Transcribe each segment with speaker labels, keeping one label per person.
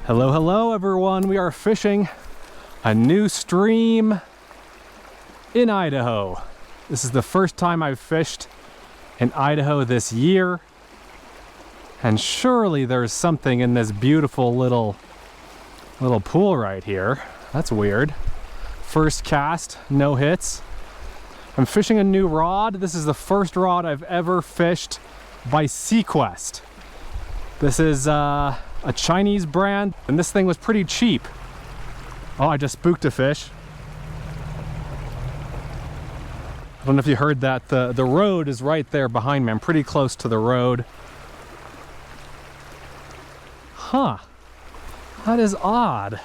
Speaker 1: Hello, hello everyone. We are fishing a new stream in Idaho. This is the first time I've fished in Idaho this year. And surely there's something in this beautiful little pool right here. That's weird. First cast, no hits. I'm fishing a new rod. This is the first rod I've ever fished by Sequest. This is a Chinese brand, and this thing was pretty cheap. Oh, I just spooked a fish. I don't know if you heard that. The road is right there behind me. I'm pretty close to the road. Huh. That is odd.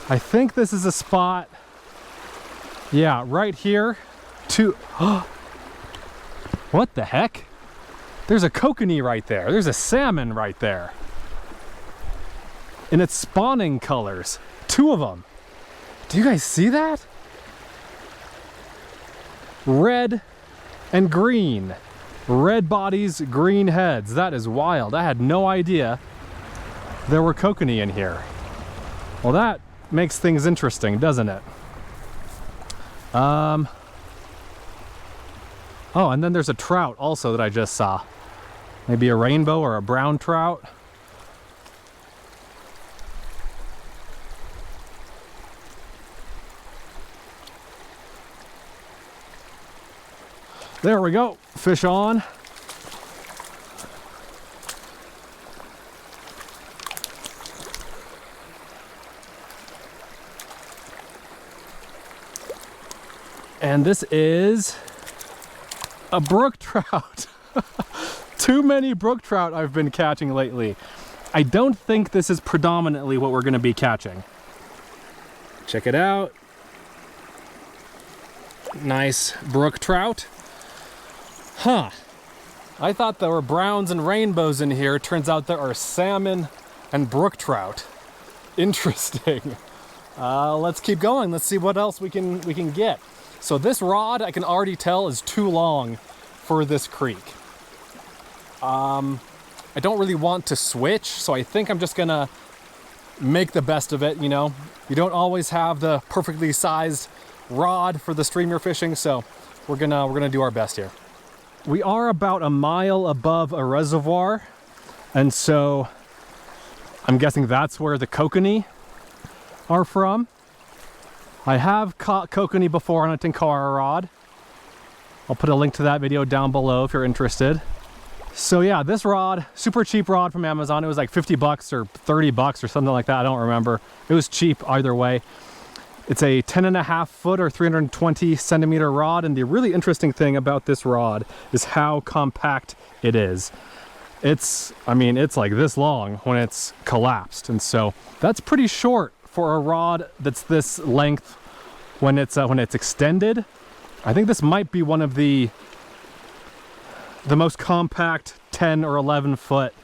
Speaker 1: I think this is a spot. Yeah, right here. What the heck? There's a kokanee right there. There's a salmon right there. In its spawning colors. 2 of them. Do you guys see that? Red and green. Red bodies, green heads. That is wild. I had no idea there were kokanee in here. Well, that makes things interesting, doesn't it? Oh, and then there's a trout also that I just saw. Maybe a rainbow or a brown trout. There we go. Fish on. And this is a brook trout. Too many brook trout I've been catching lately. I don't think this is predominantly what we're going to be catching. Check it out. Nice brook trout. Huh. I thought there were browns and rainbows in here. Turns out there are salmon and brook trout. Interesting. Let's keep going. Let's see what else we can get. So this rod, I can already tell, is too long for this creek. I don't really want to switch, so I think I'm just gonna make the best of it, you know? You don't always have the perfectly sized rod for the stream you're fishing, so we're gonna do our best here. We are about a mile above a reservoir, and so I'm guessing that's where the kokanee are from. I have caught kokanee before on a Tenkara rod. I'll put a link to that video down below if you're interested. So yeah, this rod, super cheap rod from Amazon. It was like 50 bucks or 30 bucks or something like that. I don't remember. It was cheap either way. It's a 10.5 foot or 320 centimeter rod. And the really interesting thing about this rod is how compact it is. I mean, it's like this long when it's collapsed. And so that's pretty short for a rod that's this length when it's extended. I think this might be one of the most compact 10 or 11 foot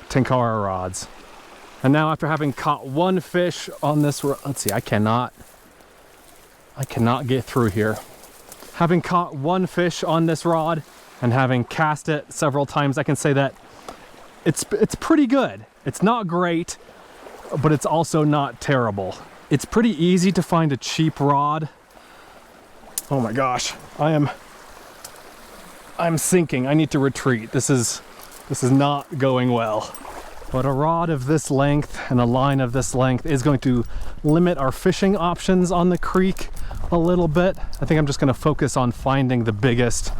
Speaker 1: Tenkara rods. And now after having caught one fish on this, let's see, I cannot get through here. Having caught one fish on this rod and having cast it several times, I can say that it's pretty good. It's not great, but it's also not terrible. It's pretty easy to find a cheap rod. Oh my gosh, I'm sinking. I need to retreat. This is not going well. But a rod of this length and a line of this length is going to limit our fishing options on the creek a little bit. I think I'm just going to focus on finding the biggest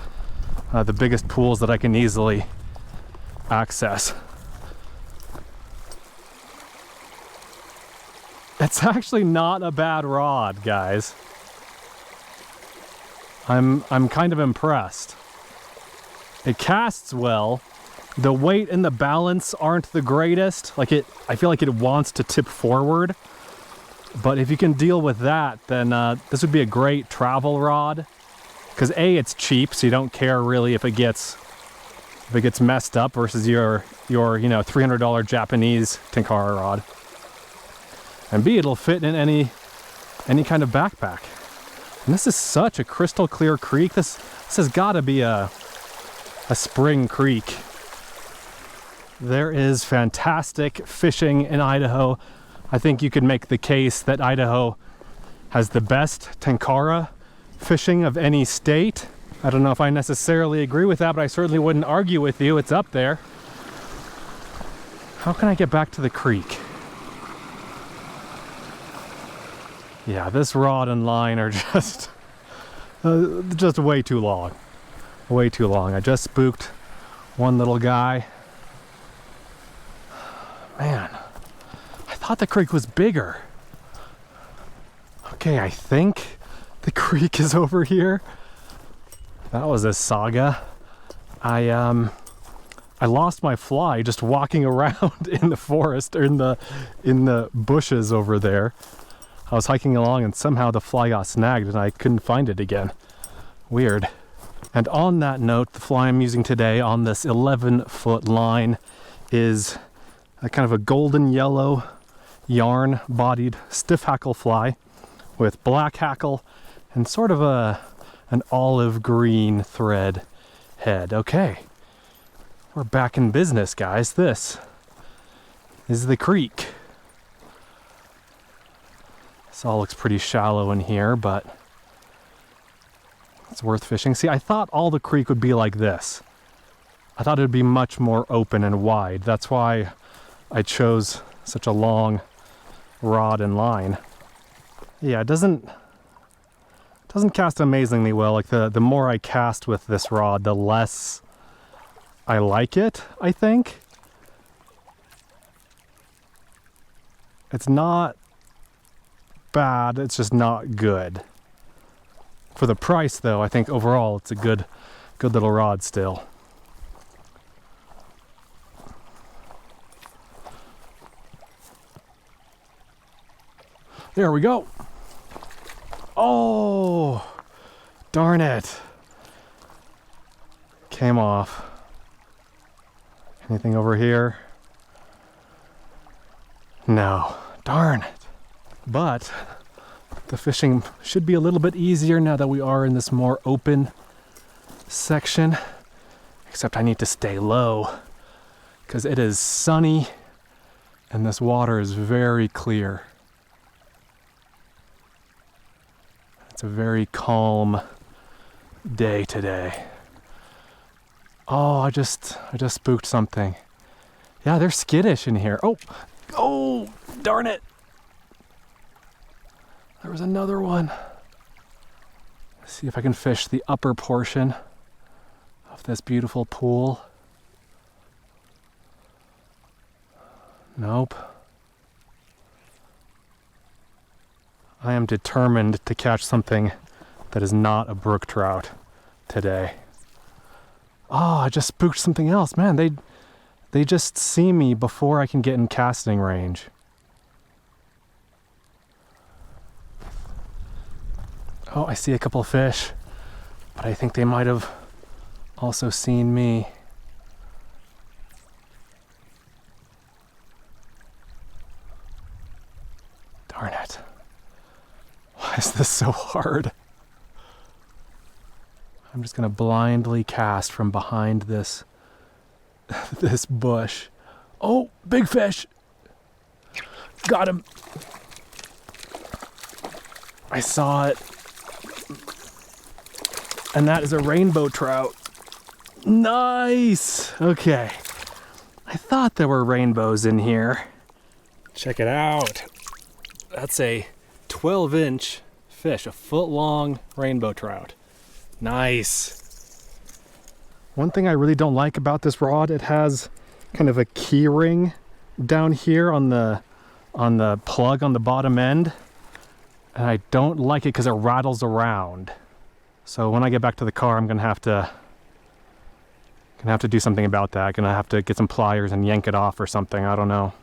Speaker 1: pools that I can easily access. It's actually not a bad rod, guys. I'm kind of impressed. It casts well. The weight and the balance aren't the greatest. I feel like it wants to tip forward. But if you can deal with that, then this would be a great travel rod. Because A, it's cheap, so you don't care really if it gets messed up versus your $300 Japanese Tenkara rod. And B, it'll fit in any kind of backpack. And this is such a crystal clear creek. This has got to be a spring creek. There is fantastic fishing in Idaho. I think you could make the case that Idaho has the best Tenkara fishing of any state. I don't know if I necessarily agree with that, but I certainly wouldn't argue with you. It's up there. How can I get back to the creek? Yeah, this rod and line are just way too long. Way too long. I just spooked one little guy. Man, I thought the creek was bigger. Okay, I think the creek is over here. That was a saga. I lost my fly just walking around in the forest or in the bushes over there. I was hiking along and somehow the fly got snagged and I couldn't find it again. Weird. And on that note, the fly I'm using today on this 11-foot line is a kind of a golden yellow yarn bodied stiff hackle fly with black hackle and sort of an olive green thread head. Okay, we're back in business, guys. This is the creek. This all looks pretty shallow in here, but it's worth fishing. See, I thought all the creek would be like this. I thought it would be much more open and wide. That's why I chose such a long rod and line. Yeah, it doesn't cast amazingly well. Like the more I cast with this rod, the less I like it, I think. It's not bad, it's just not good. For the price though, I think overall it's a good little rod still. There we go. Oh, darn it. Came off. Anything over here? No, darn it. But the fishing should be a little bit easier now that we are in this more open section. Except I need to stay low because it is sunny and this water is very clear. It's a very calm day today. Oh, I just spooked something. Yeah, they're skittish in here. Oh, darn it. There was another one. Let's see if I can fish the upper portion of this beautiful pool. Nope. I am determined to catch something that is not a brook trout today. Oh, I just spooked something else. Man, they just see me before I can get in casting range. Oh, I see a couple of fish, but I think they might have also seen me. Darn it. Why is this so hard? I'm just gonna blindly cast from behind this bush. Oh, big fish! Got him! I saw it. And that is a rainbow trout. Nice! Okay. I thought there were rainbows in here. Check it out. That's a 12-inch fish, a foot-long rainbow trout. Nice. One thing I really don't like about this rod, it has kind of a key ring down here on the plug on the bottom end. And I don't like it because it rattles around. So when I get back to the car, I'm gonna have to do something about that. Gonna have to get some pliers and yank it off or something, I don't know.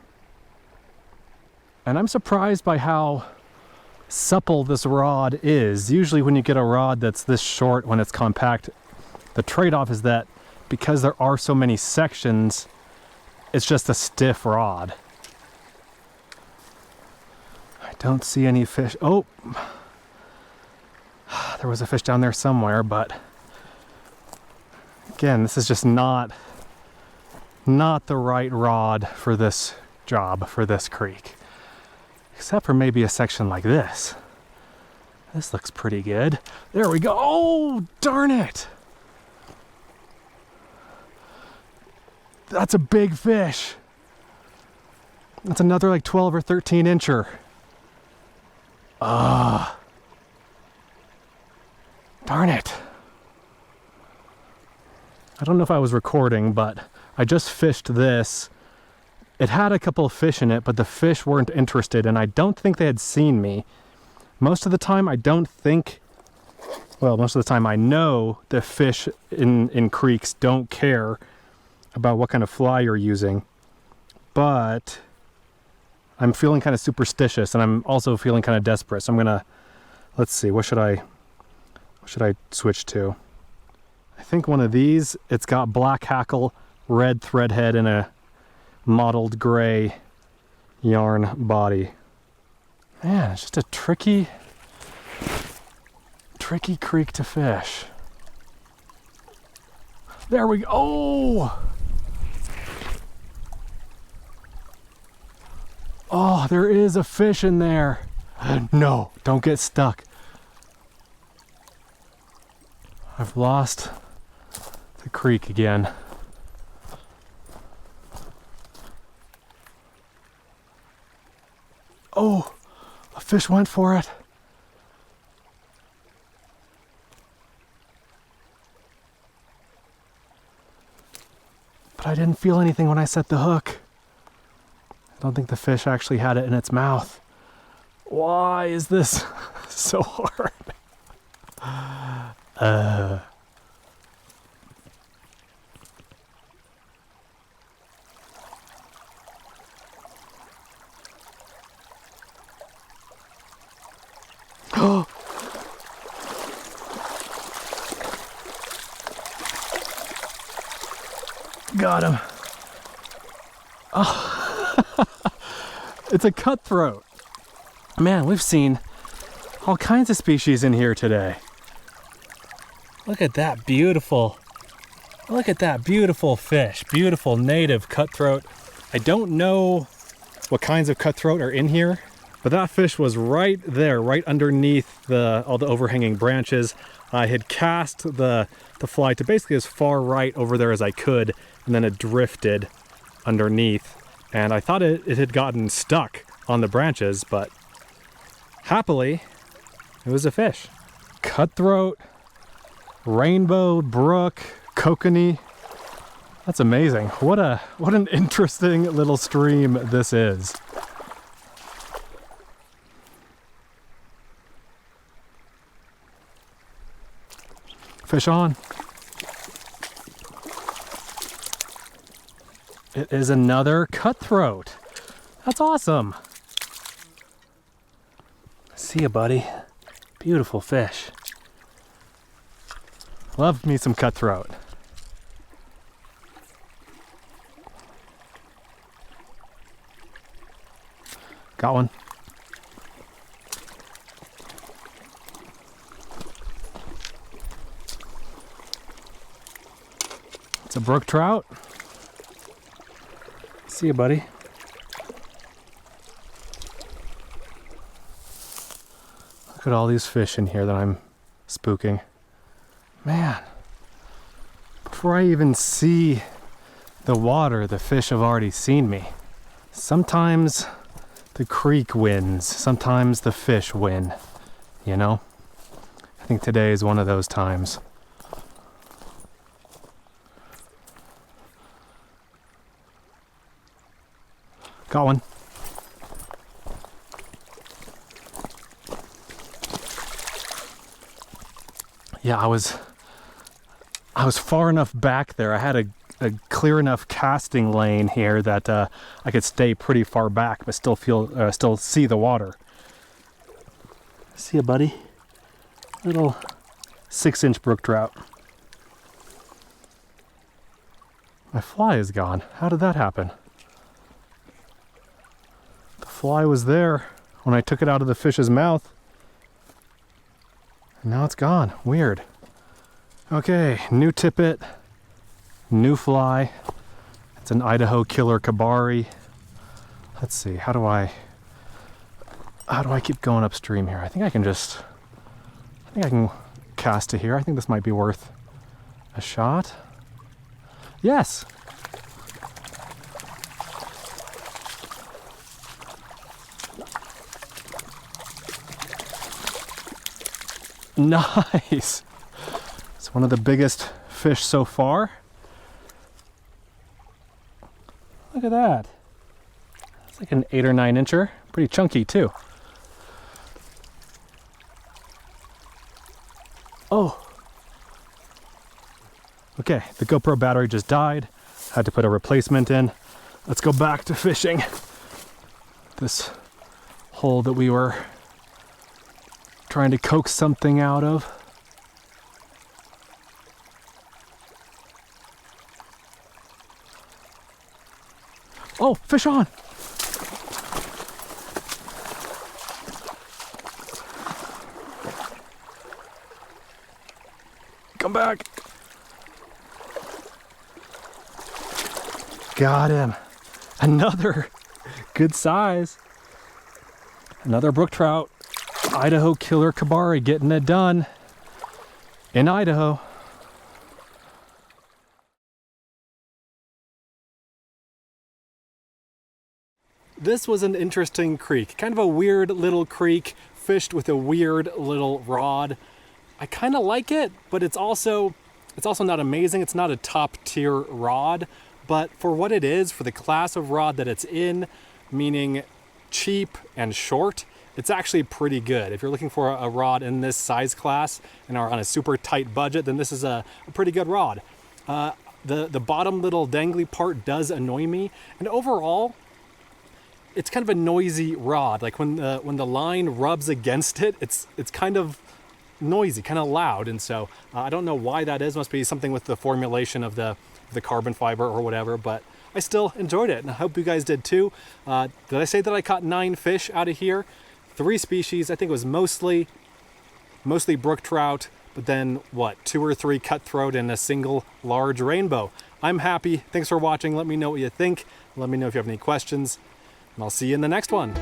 Speaker 1: And I'm surprised by how supple this rod is. Usually when you get a rod that's this short, when it's compact, the trade-off is that because there are so many sections, it's just a stiff rod. I don't see any fish. Oh, there was a fish down there somewhere, but again, this is just not not the right rod for this job, for this creek. Except for maybe a section like this. This looks pretty good. There we go. Oh, darn it. That's a big fish. That's another like 12 or 13 incher. Darn it. I don't know if I was recording, but I just fished this. It had a couple of fish in it, but the fish weren't interested, and I don't think they had seen me. Most of the time, I don't think, well, most of the time I know the fish in creeks don't care about what kind of fly you're using, but I'm feeling kind of superstitious, and I'm also feeling kind of desperate. So I'm gonna, let's see, what should I switch to? I think one of these. It's got black hackle, red thread head, and a mottled gray yarn body. Man, it's just a tricky creek to fish. There we go. Oh, there is a fish in there. No, don't get stuck. I've lost the creek again. Oh, a fish went for it. But I didn't feel anything when I set the hook. I don't think the fish actually had it in its mouth. Why is this so hard? Oh! Got him. Oh. It's a cutthroat. Man, we've seen all kinds of species in here today. Look at that beautiful fish. Beautiful native cutthroat. I don't know what kinds of cutthroat are in here, but that fish was right there, right underneath all the overhanging branches. I had cast the fly to basically as far right over there as I could, and then it drifted underneath. And I thought it had gotten stuck on the branches, but happily, it was a fish. Cutthroat, rainbow, brook, kokanee. That's amazing. What an interesting little stream this is. Fish on. It is another cutthroat. That's awesome. See ya, buddy. Beautiful fish. Love me some cutthroat. Got one. It's a brook trout. See you, buddy. Look at all these fish in here that I'm spooking. Man, before I even see the water, the fish have already seen me. Sometimes the creek wins, sometimes the fish win, you know? I think today is one of those times. Got one. Yeah, I was far enough back there. I had a clear enough casting lane here that I could stay pretty far back, but still see the water. See ya, buddy. Little 6-inch brook trout. My fly is gone. How did that happen? The fly was there when I took it out of the fish's mouth. And now it's gone. Weird. Okay, new tippet, new fly. It's It's an Idaho killer kebari. Let's see, how do I keep going upstream here? I think I can cast to here. I think this might be worth a shot. Yes. Nice. It's one of the biggest fish so far. Look at that. It's like an 8 or 9 incher. Pretty chunky too. Oh. Okay, the GoPro battery just died. Had to put a replacement in. Let's go back to fishing this hole that we were trying to coax something out of. Oh, fish on! Come back! Got him! Another good size. Another brook trout. Idaho killer kebari getting it done in Idaho. This was an interesting creek, kind of a weird little creek, fished with a weird little rod. I kind of like it, but it's also not amazing. It's not a top tier rod, but for what it is, for the class of rod that it's in, meaning cheap and short, it's actually pretty good. If you're looking for a rod in this size class and are on a super tight budget, then this is a pretty good rod. The bottom little dangly part does annoy me, and overall, it's kind of a noisy rod. Like when the line rubs against it, it's kind of noisy, kind of loud, and so I don't know why that is. Must be something with the formulation of the carbon fiber or whatever, but I still enjoyed it, and I hope you guys did too. Did I say that I caught 9 fish out of here? 3 species. I think it was mostly brook trout, but then what, 2 or 3 cutthroat and a single large rainbow. I'm happy. Thanks for watching. Let me know what you think. Let me know if you have any questions, and I'll see you in the next one.